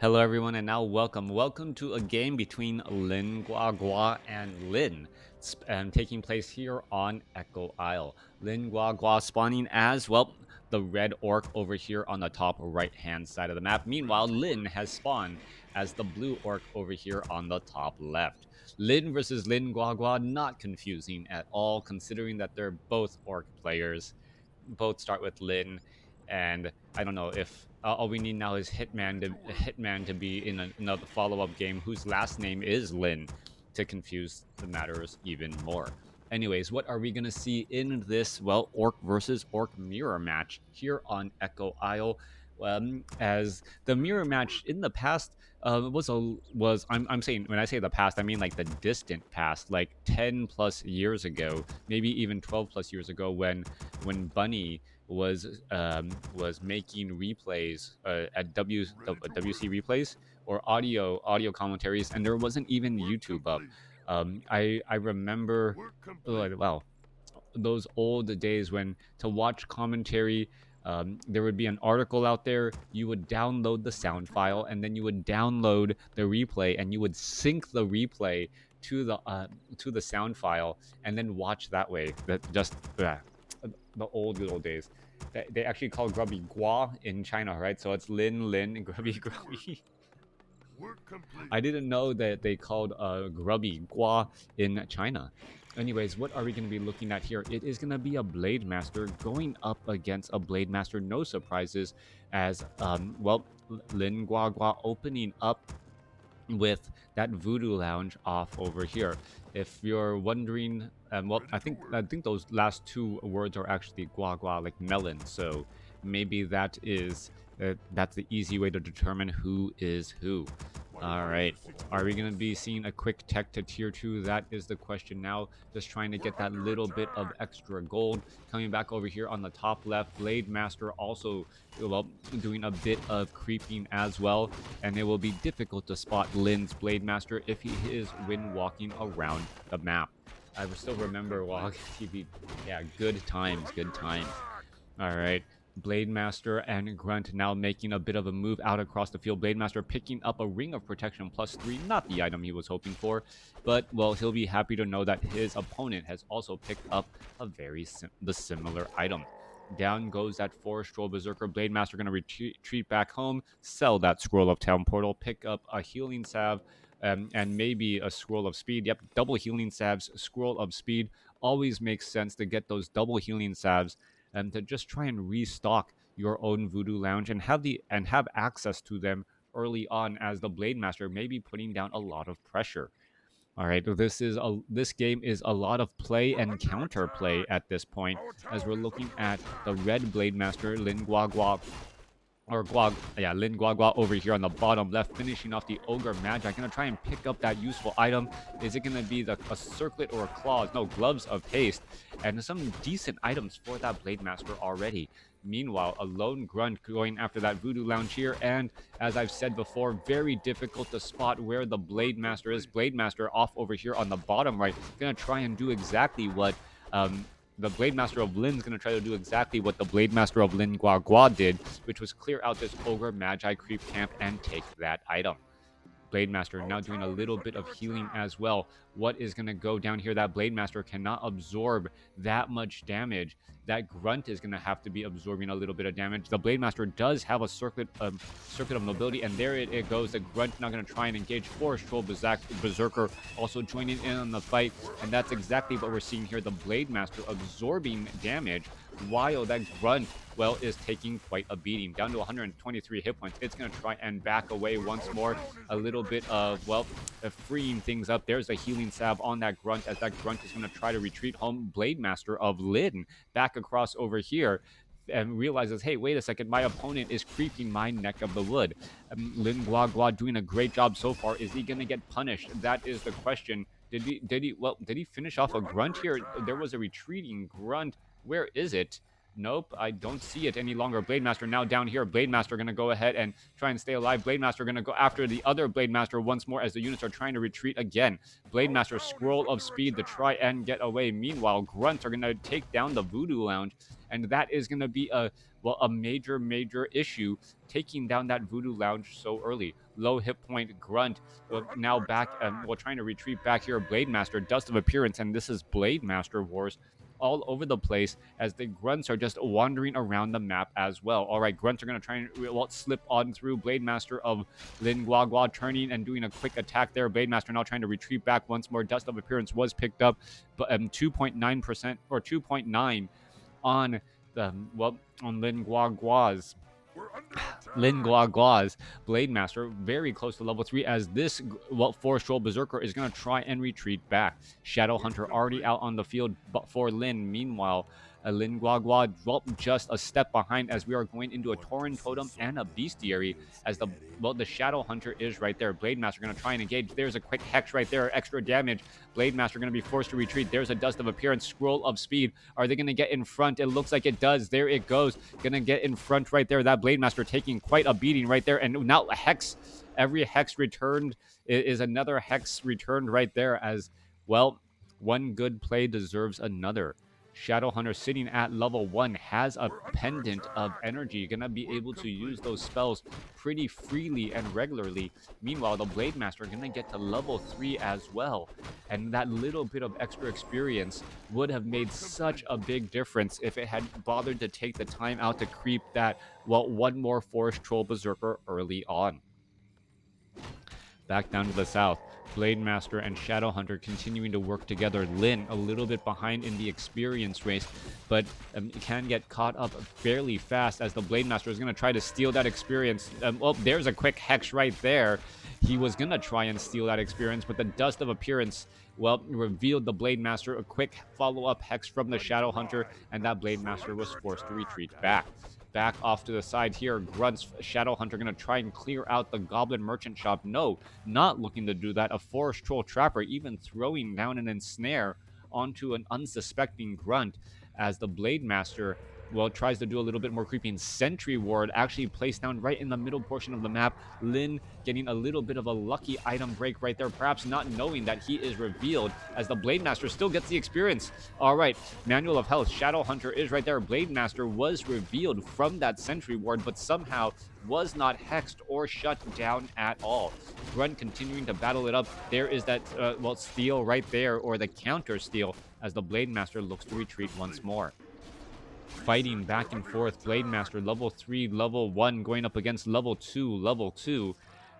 Hello everyone and now welcome to a game between Guagua and Lin, taking place here on Echo Isle. Guagua spawning as, well, the red orc over here on the top right hand side of the map. Meanwhile, Lin has spawned as the blue orc over here on the top left. Lin versus Guagua, not confusing at all considering that they're both orc players. Both start with Lin, and I don't know if all we need now is Hitman to be in another follow up game whose last name is Lin to confuse the matters even more. Anyways, what are we gonna see in this orc versus orc mirror match here on Echo Isle? As the mirror match in the past I'm saying, when I say the past, I mean like the distant past, like 10 plus years ago, maybe even 12 plus years ago, when Bunny was making replays at WC replays or audio commentaries, and there wasn't even YouTube up. I remember, like, wow, those old days when to watch commentary. There would be an article out there. You would download the sound file, and then you would download the replay, and you would sync the replay to the sound file, and then watch that way. That just the old good old days. They actually call grubby gua in China, right? So it's Lin, and grubby grubby. I didn't know that they called grubby gua in China. Anyways, what are we going to be looking at here? It is going to be a Blade Master going up against a Blade Master. No surprises, as Lin Guagua opening up with that Voodoo Lounge off over here. If you're wondering, I think those last two words are actually Guagua, like melon. So maybe that's the easy way to determine who is who. All right. Are we going to be seeing a quick tech to tier 2? That is the question now. Just trying to get that little bit of extra gold. Coming back over here on the top left, Blade Master also, well, doing a bit of creeping as well. And it will be difficult to spot Lin's Blade Master if he is wind walking around the map. I still remember Walk TV. Yeah, good times, good times. All right. Blade Master and Grunt now making a bit of a move out across the field. Blade Master picking up a Ring of Protection +3, not the item he was hoping for, but, well, he'll be happy to know that his opponent has also picked up the similar item. Down goes that Forest Troll Berserker. Blade Master going to retreat back home, sell that Scroll of Town Portal, pick up a Healing Salve, and maybe a Scroll of Speed. Yep, double Healing Salves, Scroll of Speed. Always makes sense to get those double Healing Salves and to just try and restock your own Voodoo Lounge and have access to them early on, as the Blade Master may be putting down a lot of pressure. All right, this game is a lot of play and counter play at this point, as we're looking at the red Blade Master Lin Guagua Lin Guagua over here on the bottom left, finishing off the Ogre Magi. Gonna try and pick up that useful item. Is it gonna be a circlet or a claws? No, gloves of haste, and some decent items for that Blade Master already. Meanwhile, a lone grunt going after that Voodoo Lounge here, and as I've said before, very difficult to spot where the Blade Master is. Blade Master off over here on the bottom right, gonna try and do exactly what the Blade Master of Lin's going to try to do exactly what the Blade Master of Lin Guagua did, which was clear out this Ogre Magi creep camp and take that item. Blade Master now doing a little bit of healing as well. What is going to go down here? That Blade Master cannot absorb that much damage. That Grunt is going to have to be absorbing a little bit of damage. The Blade Master does have a circuit of mobility, and there it goes. The Grunt now going to try and engage Forest Troll Berserker, also joining in on the fight, and that's exactly what we're seeing here. The Blade Master absorbing damage while that Grunt, well, is taking quite a beating. Down to 123 hit points. It's going to try and back away once more. A little bit of, well, freeing things up. There's a healing salve on that Grunt, as that Grunt is going to try to retreat home. Blade Master of Lin back across over here and realizes, hey, wait a second, my opponent is creeping my neck of the wood. Lin Guagua doing a great job so far. Is he going to get punished? That is the question. Did he finish off a Grunt here? There was a retreating Grunt. Where is it? Nope, I don't see it any longer. Blade Master now down here. Blade Master going to go ahead and try and stay alive. Blade Master going to go after the other Blade Master once more as the units are trying to retreat again. Blade Master, Scroll of Speed to try and get away. Meanwhile, Grunts are going to take down the Voodoo Lounge, and that is going to be a major issue, taking down that Voodoo Lounge so early. Low hit point Grunt now back, trying to retreat back here. Blade Master, Dust of Appearance, and this is Blade Master Wars all over the place as the Grunts are just wandering around the map as well. All right, Grunts are going to try and slip on through. Blade Master of Lin Guagua turning and doing a quick attack there. Blade Master now trying to retreat back once more. Dust of Appearance was picked up, but 2.9% or 2.9 on the on Lin Guagua's Blade Master, very close to level 3 as this Forest Troll Berserker is going to try and retreat back. Shadow Hunter already out on the field but for Lin. Meanwhile, Lin Guagua dropped just a step behind as we are going into a Tauren Totem and a Bestiary as the Shadow Hunter is right there. Blade Master going to try and engage. There's a quick Hex right there, extra damage. Blade Master going to be forced to retreat. There's a Dust of Appearance, Scroll of Speed. Are they going to get in front? It looks like it does. There it goes. Going to get in front right there. That Blade Master taking quite a beating right there. And now Hex, every Hex returned is another Hex returned right there as, well, one good play deserves another. Shadow Hunter sitting at level 1 has a pendant of energy. Gonna be able to use those spells pretty freely and regularly. Meanwhile, the Blade Master gonna get to level 3 as well. And that little bit of extra experience would have made such a big difference if it had bothered to take the time out to creep that, one more Forest Troll Berserker early on. Back down to the south, Blade Master and Shadow Hunter continuing to work together. Lin a little bit behind in the experience race, but can get caught up fairly fast as the Blade Master is going to try to steal that experience. There's a quick Hex right there. He was going to try and steal that experience, but the Dust of Appearance, revealed the Blade Master. A quick follow-up Hex from the Shadow Hunter, and that Blade Master was forced to retreat back. Back off to the side here, Grunt's Shadow Hunter going to try and clear out the Goblin Merchant Shop. No, not looking to do that. A Forest Troll Trapper even throwing down an ensnare onto an unsuspecting Grunt as the Blade Master, tries to do a little bit more creeping. Sentry Ward actually placed down right in the middle portion of the map. Lin getting a little bit of a lucky item break right there, perhaps not knowing that he is revealed as the Blade Master still gets the experience. All right, Manual of Health, Shadow Hunter is right there. Blade Master was revealed from that Sentry Ward, but somehow was not hexed or shut down at all. Grunt continuing to battle it up. There is that, steal right there, or the counter steal, as the Blade Master looks to retreat once more. Fighting back and forth, Blade Master level 3, level 1 going up against level 2.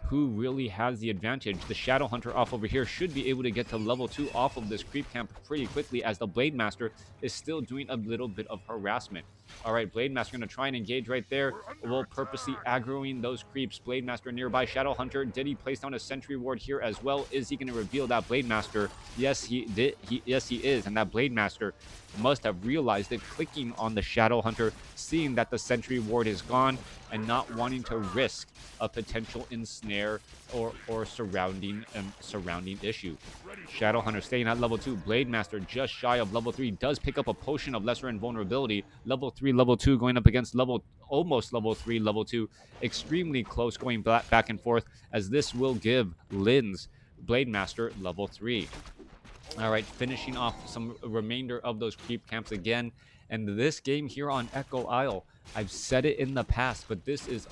Who really has the advantage? The Shadow Hunter off over here should be able to get to level 2 off of this creep camp pretty quickly, as the Blade Master is still doing a little bit of harassment. All right, Blade Master going to try and engage right there, purposely aggroing those creeps. Blade Master nearby. Shadow Hunter, did he place down a Sentry Ward here as well? Is he going to reveal that Blade Master? Yes, he did. Yes, he is. And that Blade Master must have realized it, clicking on the Shadow Hunter, seeing that the Sentry Ward is gone, and not wanting to risk a potential ensnare or surrounding issue. Shadow Hunter staying at level 2. Blade Master just shy of level 3. Does pick up a Potion of Lesser Invulnerability. Level 3, level 2 going up against almost level 3, level 2. Extremely close, going back and forth, as this will give Lin's Blade Master level 3. All right, finishing off some remainder of those creep camps again. And this game here on Echo Isle, I've said it in the past, but this is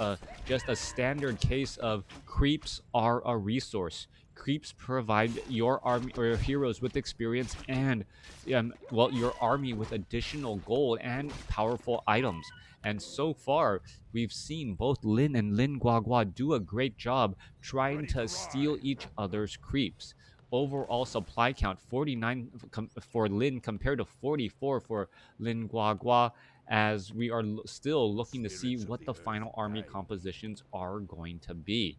just a standard case of creeps are a resource. Creeps provide your army or your heroes with experience and, your army with additional gold and powerful items. And so far, we've seen both Lin and Lin Guagua do a great job trying to steal each other's creeps. Overall supply count 49 for Lin compared to 44 for Lin Guagua, as we are still looking to see what the final army compositions are going to be.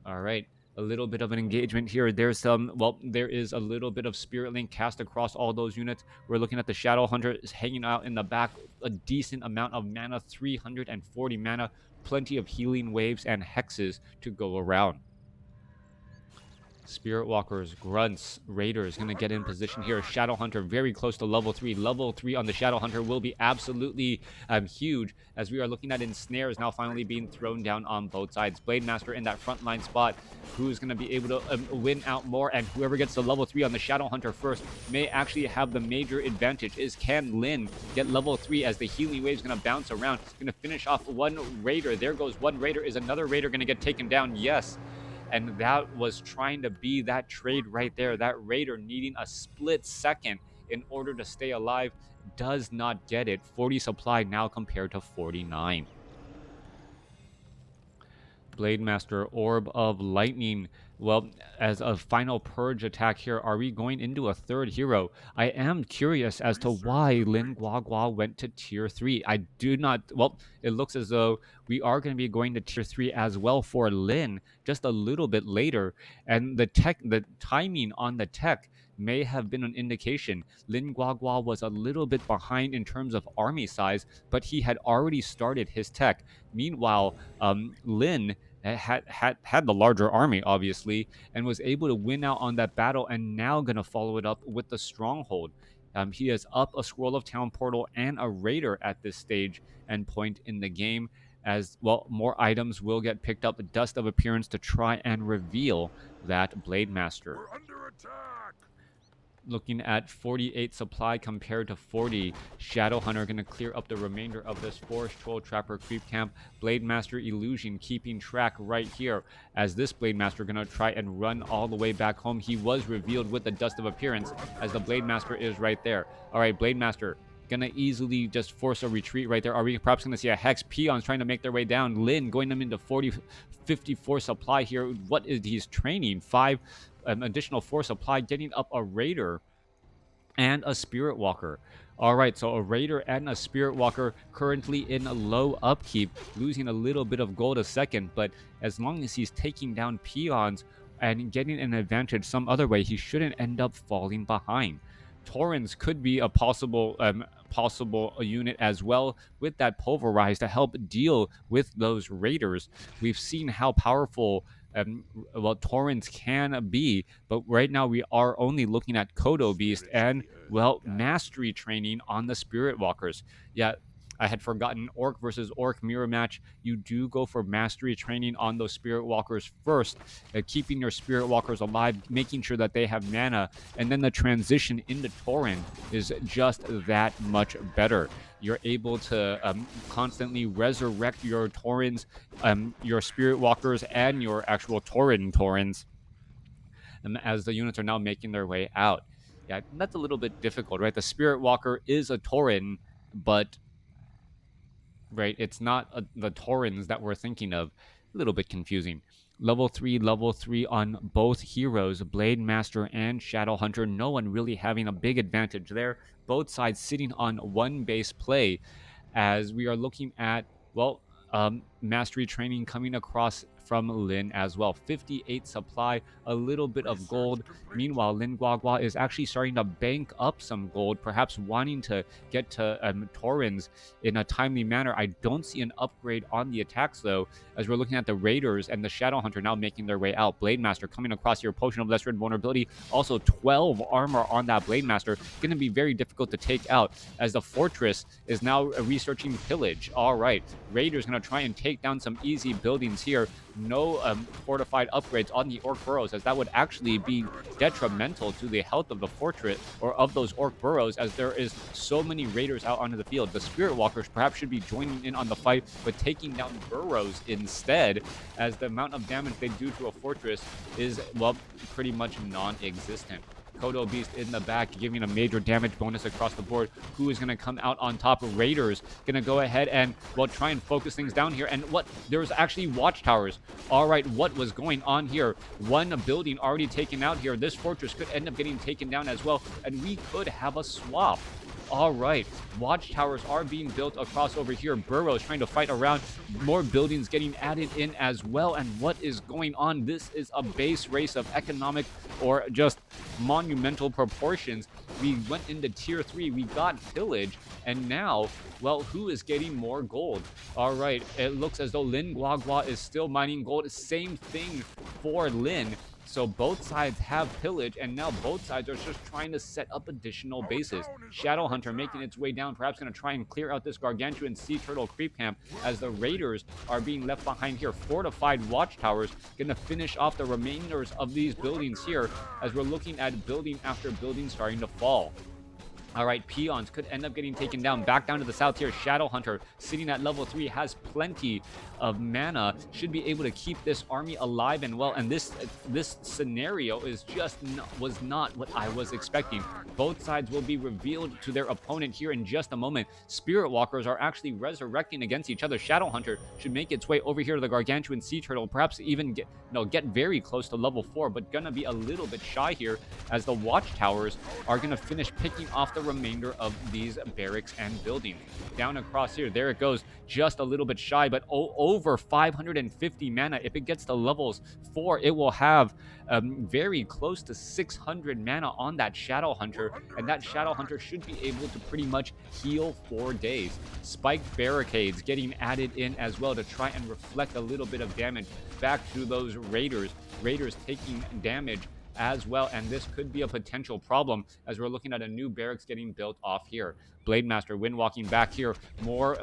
All right, a little bit of an engagement here. There is a little bit of Spirit Link cast across all those units. We're looking at the Shadow Hunter is hanging out in the back, a decent amount of mana, 340 mana, plenty of healing waves and hexes to go around. Spirit Walkers, Grunts, Raiders gonna get in position here. Shadow Hunter very close to level 3. Level 3 on the Shadow Hunter will be absolutely huge, as we are looking at ensnares now finally being thrown down on both sides. Blade Master in that frontline spot, who's gonna be able to win out more, and whoever gets to level 3 on the Shadow Hunter first may actually have the major advantage. Can Lin get level 3 as the healing wave is gonna bounce around? Gonna finish off one Raider. There goes one Raider. Is another Raider gonna get taken down? Yes. And that was trying to be that trade right there. That Raider needing a split second in order to stay alive does not get it. 40 supply now compared to 49. Blade Master, Orb of Lightning. Well, as a final purge attack here, are we going into a third hero? I am curious as to why Lin Guagua went to tier 3. I do not, well, it looks as though we are going to be going to tier 3 as well for Lin just a little bit later. And the timing on the tech may have been an indication. Lin Guagua was a little bit behind in terms of army size, but he had already started his tech. Meanwhile, Lin had the larger army, obviously, and was able to win out on that battle, and now going to follow it up with the stronghold. He has up a Scroll of Town portal and a Raider at this stage and point in the game. As well, more items will get picked up. Dust of Appearance to try and reveal that Blade Master. We're under attack. Looking at 48 supply compared to 40. Shadow Hunter going to clear up the remainder of this Forest Troll Trapper creep camp. Blade Master Illusion keeping track right here, as this Blade Master going to try and run all the way back home. He was revealed with the Dust of Appearance, as the Blade Master is right there. All right, Blade Master gonna easily just force a retreat right there. Are we perhaps gonna see a Hex? Peons trying to make their way down. Lin going them into 54 supply here. What is he's training? 5 additional 4 supply, getting up a Raider and a Spirit Walker. All right, so a Raider and a Spirit Walker currently in a low upkeep, losing a little bit of gold a second, but as long as he's taking down peons and getting an advantage some other way, he shouldn't end up falling behind. Torrens could be a possible unit as well, with that Pulverize to help deal with those Raiders. We've seen how powerful Torrens can be, but right now we are only looking at Kodo Beast and, well, mastery training on the Spirit Walkers. Yeah, I had forgotten Orc versus Orc mirror match. You do go for mastery training on those Spirit Walkers first, keeping your Spirit Walkers alive, making sure that they have mana, and then the transition into Tauren is just that much better. You're able to constantly resurrect your Taurens, your Spirit Walkers, and your actual Taurens, as the units are now making their way out. Yeah, that's a little bit difficult, right? The Spirit Walker is a Tauren, but right, it's not the Taurens that we're thinking of. A little bit confusing. Level 3 on both heroes, Blade Master and Shadow Hunter. No one really having a big advantage there. Both sides sitting on one base play, as we are looking at, well, mastery training coming across from Lin as well. 58 supply, a little bit of gold. Meanwhile, Lin Guagua is actually starting to bank up some gold, perhaps wanting to get to Taurens in a timely manner. I don't see an upgrade on the attacks, though, as we're looking at the Raiders and the Shadow Hunter now making their way out. Blade Master coming across your Potion of Lesser Invulnerability. Also 12 armor on that Blade Master. Going to be very difficult to take out, as the Fortress is now researching Pillage. All right, Raiders going to try and take down some easy buildings here. No fortified upgrades on the Orc Burrows, as that would actually be detrimental to the health of the fortress or of those Orc Burrows, as there is so many Raiders out onto the field. The Spirit Walkers perhaps should be joining in on the fight, but taking down Burrows instead, as the amount of damage they do to a fortress is, well, pretty much non-existent. Kodo Beast in the back, giving a major damage bonus across the board. Who is going to come out on top? Raiders going to go ahead and, well, try and focus things down here. And what? There's actually watchtowers. All right, what was going on here? One building already taken out here. This fortress could end up getting taken down as well, and we could have a swap. All right, watchtowers are being built across over here. Burrows trying to fight around. More buildings getting added in as well. And what is going on? This is a base race of economic or just monumental proportions. We went into tier 3. We got pillage. And now, well, who is getting more gold? All right, it looks as though Lin Guagua is still mining gold. Same thing for Lin. So both sides have pillage, and now both sides are just trying to set up additional bases. Shadowhunter making its way down, perhaps going to try and clear out this gargantuan sea turtle creep camp as the raiders are being left behind here. Fortified watchtowers going to finish off the remainders of these buildings here as we're looking at building after building starting to fall. All right, peons could end up getting taken down. Back down to the south here. Shadowhunter sitting at level 3 has plenty of mana. Should be able to keep this army alive and well. And this scenario is was not what I was expecting. Both sides will be revealed to their opponent here in just a moment. Spirit Walkers are actually resurrecting against each other. Shadowhunter should make its way over here to the gargantuan sea turtle. Perhaps even get very close to level 4, but gonna be a little bit shy here as the watchtowers are gonna finish picking off the remainder of these barracks and buildings. Down across here, there it goes, just a little bit shy, but over 550 mana. If it gets to levels 4, it will have very close to 600 mana on that Shadowhunter, and that Shadowhunter should be able to pretty much heal for days. Spiked barricades getting added in as well to try and reflect a little bit of damage back to those raiders. Raiders taking damage as well, and this could be a potential problem as we're looking at a new barracks getting built off here. Blademaster windwalking back here, more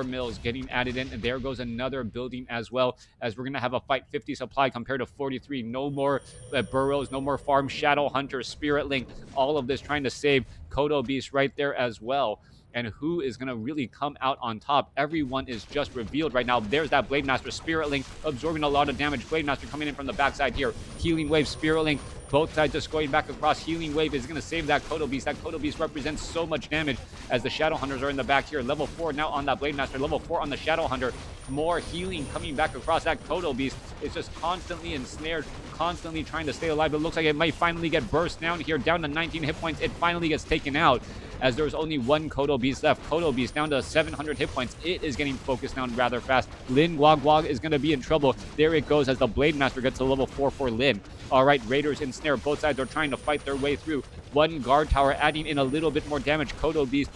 mills getting added in, and there goes another building as well as we're gonna have a fight. 50 supply compared to 43. No more burrows, no more farm. Shadowhunter, Spirit Link, all of this trying to save Kodo Beast right there as well. And who is going to really come out on top? Everyone is just revealed right now. There's that Blademaster. Spirit Link absorbing a lot of damage. Blademaster coming in from the backside here. Healing Wave, Spirit Link, both sides just going back across. Healing Wave is going to save that Kodo Beast. That Kodo Beast represents so much damage as the Shadowhunters are in the back here. Level 4 now on that Blademaster. Level 4 on the Shadowhunter. More healing coming back across. That Kodo Beast is just constantly ensnared, constantly trying to stay alive. It looks like it might finally get burst down here, down to 19 hit points. It finally gets taken out as there's only one Kodo Beast left. Kodo Beast down to 700 hit points. It is getting focused down rather fast. Lin Guagua is going to be in trouble. There it goes as the Blademaster gets to level 4 for Lin. All right, Raiders ensnare. Both sides are trying to fight their way through. One guard tower adding in a little bit more damage. Kodo Beast,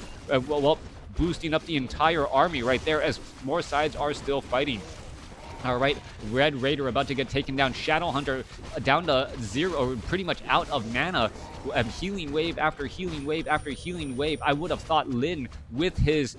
boosting up the entire army right there as more sides are still fighting. All right, Red Raider about to get taken down. Shadowhunter down to 0, or pretty much out of mana. Healing wave after healing wave after healing wave. I would have thought Lin with his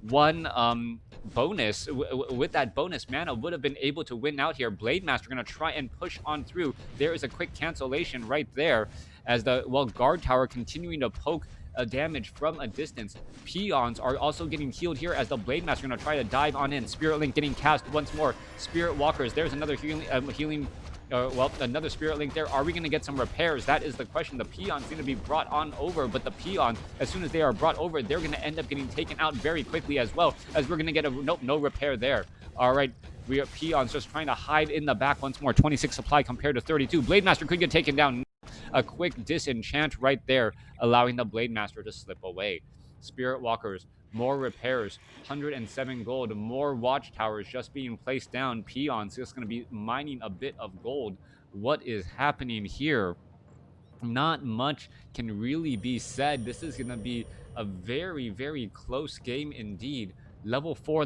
one bonus, with that bonus mana, would have been able to win out here. Blademaster going to try and push on through. There is a quick cancellation right there as the guard tower continuing to poke damage from a distance. Peons are also getting healed here as the Blademaster going to try to dive on in. Spirit Link getting cast once more. Spirit Walkers, there's another healing another Spirit Link there. Are we going to get some repairs? That is the question. The peons going to be brought on over, but the peons, as soon as they are brought over, they're going to end up getting taken out very quickly as well, as we're going to get no repair there. All right, we are peons just trying to hide in the back once more. 26 supply compared to 32. Blademaster could get taken down. A quick disenchant right there, allowing the Blademaster to slip away. Spirit Walkers, more repairs, 107 gold, more watchtowers just being placed down. Peons just going to be mining a bit of gold. What is happening here? Not much can really be said. This is going to be a very, very close game indeed. Level 4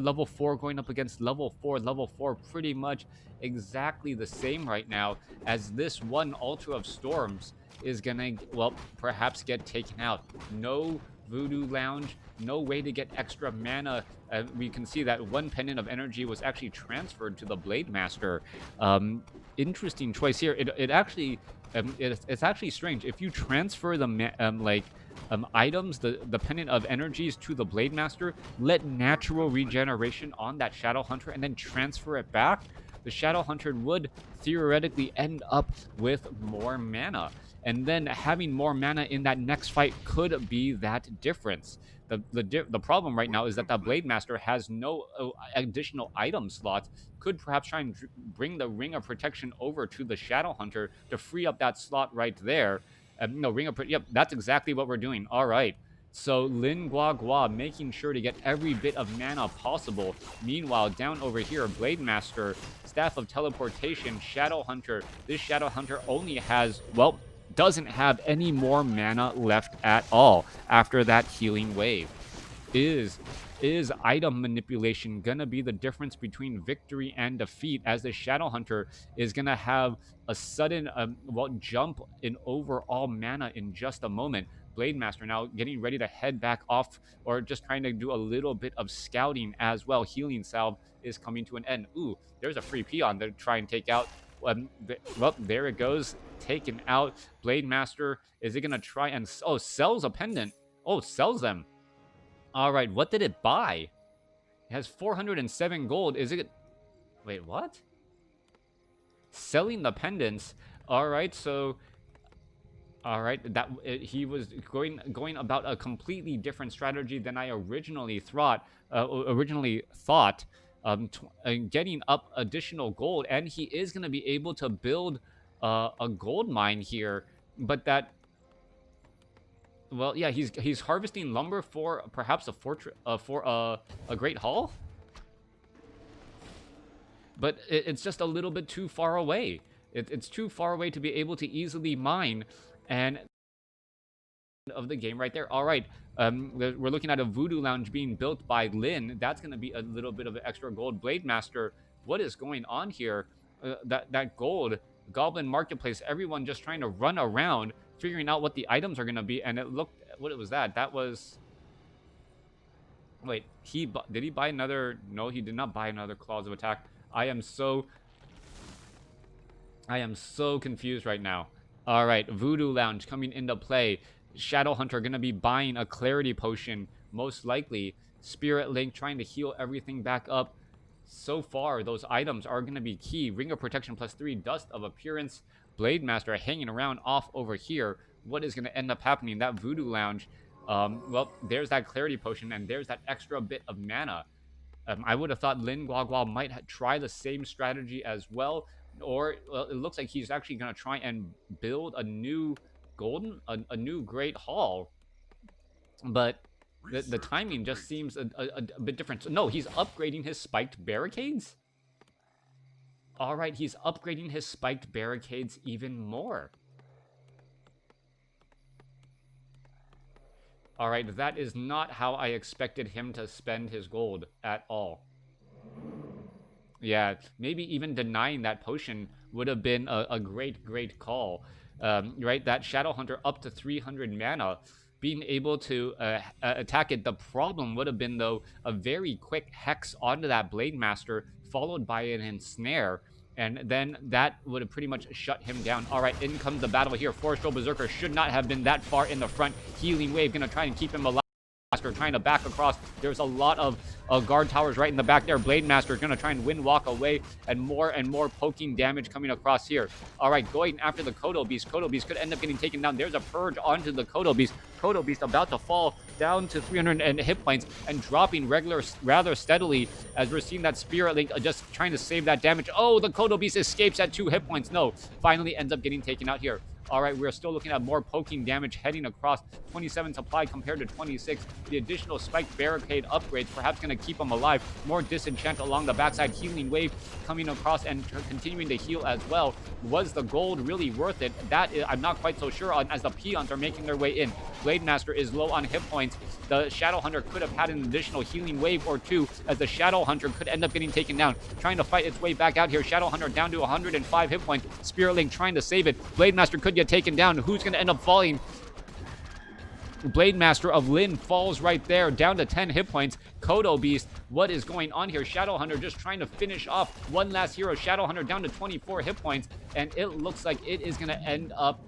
going up against level 4, pretty much exactly the same right now, as this one Ultra of Storms is gonna, perhaps get taken out. No Voodoo Lounge, no way to get extra mana. We can see that one Pendant of Energy was actually transferred to the Blademaster. Interesting choice here. It actually, it's actually strange. If you transfer the items, the Pendant of Energies to the Blademaster, let natural regeneration on that Shadowhunter and then transfer it back, the Shadowhunter would theoretically end up with more mana. And then having more mana in that next fight could be that difference. The problem right now is that the Blademaster has no additional item slots. Could perhaps try and bring the Ring of Protection over to the Shadowhunter to free up that slot right there. Yep, that's exactly what we're doing. All right. So Lin Guagua making sure to get every bit of mana possible. Meanwhile, down over here, Blademaster, Staff of Teleportation, Shadowhunter. This Shadowhunter only has, doesn't have any more mana left at all after that healing wave. Is Is item manipulation gonna be the difference between victory and defeat, as the Shadow Hunter is gonna have a sudden jump in overall mana in just a moment? Blade Master now getting ready to head back off, or just trying to do a little bit of scouting as well. Healing Salve is coming to an end. Ooh, there's a free peon to try and take out. Well, there it goes, taken out. Blade Master, is it gonna try and sells a pendant? Oh, sells them. All right, what did it buy? It has 407 gold. Is it? Wait, what? Selling the pendants. All right, so all right, he was going about a completely different strategy than I originally thought. Getting up additional gold, and he is going to be able to build a gold mine here. But that, well, yeah, he's harvesting lumber for perhaps a fortress, for a great hall. But it's just a little bit too far away. It's too far away to be able to easily mine. And of the game right there. All right, we're looking at a Voodoo Lounge being built by Lin. That's going to be a little bit of an extra gold. Blade Master, what is going on here? That gold Goblin Marketplace, everyone just trying to run around figuring out what the items are going to be. And it looked, what was that? That was, wait, did he buy another? No, he did not buy another Claws of Attack. I am so confused right now. All right, Voodoo Lounge coming into play. Shadow Hunter going to be buying a Clarity Potion, most likely. Spirit Link trying to heal everything back up. So far, those items are going to be key. Ring of Protection +3, Dust of Appearance. Blade Master hanging around off over here. What is going to end up happening? That Voodoo Lounge, well, there's that Clarity Potion, and there's that extra bit of mana. I would have thought Lin Guagua might try the same strategy as well. Or, well, it looks like he's actually going to try and build a new a new Great Hall. But the timing just seems a bit different. So, no, he's upgrading his spiked barricades? All right, he's upgrading his spiked barricades even more. All right, that is not how I expected him to spend his gold at all. Yeah, maybe even denying that potion would have been a great call. Right, that Shadow Hunter up to 300 mana, being able to attack it. The problem would have been, though, a very quick Hex onto that Blade Master, followed by an Ensnare, and then that would have pretty much shut him down. All right, in comes the battle here. Forestro Berserker should not have been that far in the front. Healing Wave going to try and keep him alive. Master trying to back across. There's a lot of guard towers right in the back there. Blade Master is going to try and wind walk away, and more poking damage coming across here. All right, going after the Kodo Beast. Kodo Beast could end up getting taken down. There's a purge onto the Kodo Beast. Kodo Beast about to fall down to 300 hit points and dropping rather steadily, as we're seeing that Spirit Link just trying to save that damage. Oh, the Kodo Beast escapes at 2 hit points. No, finally ends up getting taken out here. All right, we're still looking at more poking damage heading across. 27 supply compared to 26. The additional spiked barricade upgrades perhaps going to keep them alive. More disenchant along the backside. Healing Wave coming across and continuing to heal as well. Was the gold really worth it? That is, I'm not quite so sure on, as the peons are making their way in. Blade Master is low on hit points. The Shadow Hunter could have had an additional healing wave or two, as the Shadow Hunter could end up getting taken down. Trying to fight its way back out here. Shadow Hunter down to 105 hit points. Spirit Link trying to save it. Blade Master could get taken down. Who's going to end up falling? Blade Master of Lin falls right there, down to 10 hit points. Kodo Beast, what is going on here? Shadow Hunter just trying to finish off one last hero. Shadow Hunter down to 24 hit points, and it looks like it is going to end up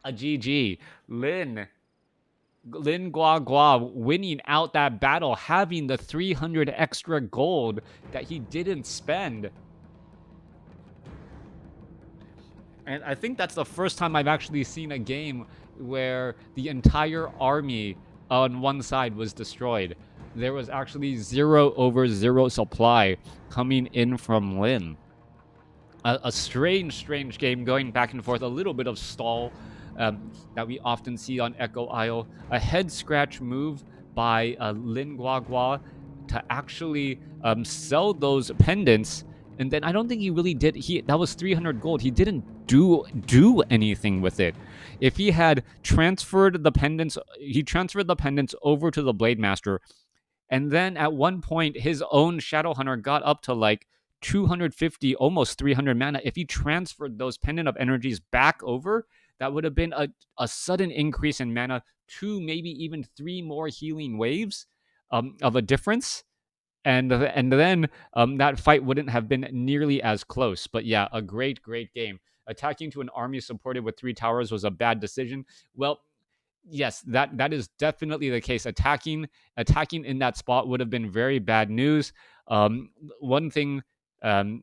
a GG. Lin Guagua winning out that battle, having the 300 extra gold that he didn't spend. And I think that's the first time I've actually seen a game where the entire army on one side was destroyed. There was actually 0/0 supply coming in from Lin. A strange game going back and forth. A little bit of stall that we often see on Echo Isle. A head scratch move by Lin Guagua to actually sell those pendants And then I don't think he really did. That was 300 gold. He didn't do anything with it. If he had transferred the pendants, he transferred the pendants over to the Blade Master, and then at one point his own Shadow Hunter got up to like 250, almost 300 mana. If he transferred those pendant of energies back over, that would have been a sudden increase in mana, 2, maybe even 3 more healing waves of a difference, and then that fight wouldn't have been nearly as close. But yeah, a great game. Attacking to an army supported with 3 towers was a bad decision. Well, yes, that is definitely the case. Attacking in that spot would have been very bad news. One thing,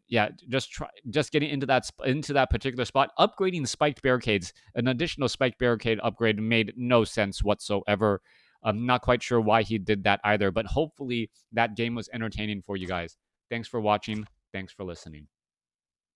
yeah, just getting into that particular spot, upgrading spiked barricades, an additional spiked barricade upgrade made no sense whatsoever. I'm not quite sure why he did that either, but hopefully that game was entertaining for you guys. Thanks for watching. Thanks for listening.